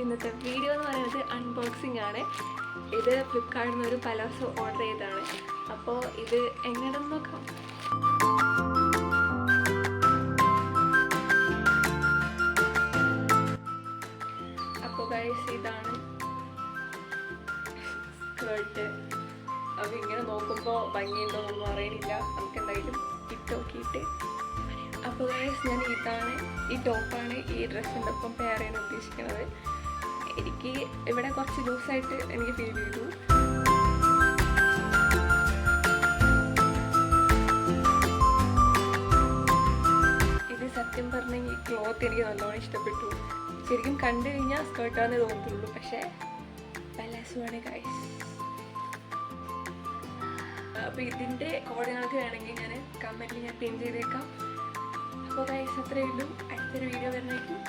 ഇന്നത്തെ വീഡിയോ എന്ന് പറയുന്നത് അൺബോക്സിംഗ് ആണ്. ഇത് ഫ്ലിപ്കാർട്ടിൽ നിന്ന് ഒരു പലോസോ ഓർഡർ ചെയ്തതാണ്. അപ്പോൾ ഇത് എങ്ങനെയാണെന്ന് നോക്കാം. അപ്പോൾ ഗൈസ് ഇതാണ് സ്കേർട്ട്. അപ്പോൾ ഇങ്ങനെ നോക്കുമ്പോൾ ഭംഗിയുണ്ടോന്നൊന്നും അറിയണില്ല, നമുക്ക് എന്തായാലും ഇട്ട് നോക്കിയിട്ട്. അപ്പോൾ ഗൈസ് ഞാൻ ഈ ടോപ്പാണ് ഈ ഡ്രസ്സിൻ്റെ ഒപ്പം പെയർ ചെയ്യാൻ ഉദ്ദേശിക്കുന്നത്. എനിക്ക് ഇവിടെ കുറച്ച് ലൂസായിട്ട് എനിക്ക് ഫീൽ ചെയ്തു. ഇത് സത്യം പറഞ്ഞെങ്കിൽ ക്ലോത്ത് എനിക്ക് നല്ലോണം ഇഷ്ടപ്പെട്ടു. ശരിക്കും കണ്ടു കഴിഞ്ഞാൽ സ്കേർട്ടാണെന്ന് തോന്നുള്ളൂ, പക്ഷേ പലാസോയാണ് ഗൈസ്. അപ്പോൾ ഇതിൻ്റെ കോഡുകൾക്ക് വേണമെങ്കിൽ ഞാൻ കമൻറ്റിൽ ഞാൻ പിൻ ചെയ്തേക്കാം. അപ്പോൾ ഗൈസ് അത്രയേ ഉള്ളൂ. അടുത്തൊരു വീഡിയോ വരുന്നതായിരിക്കും.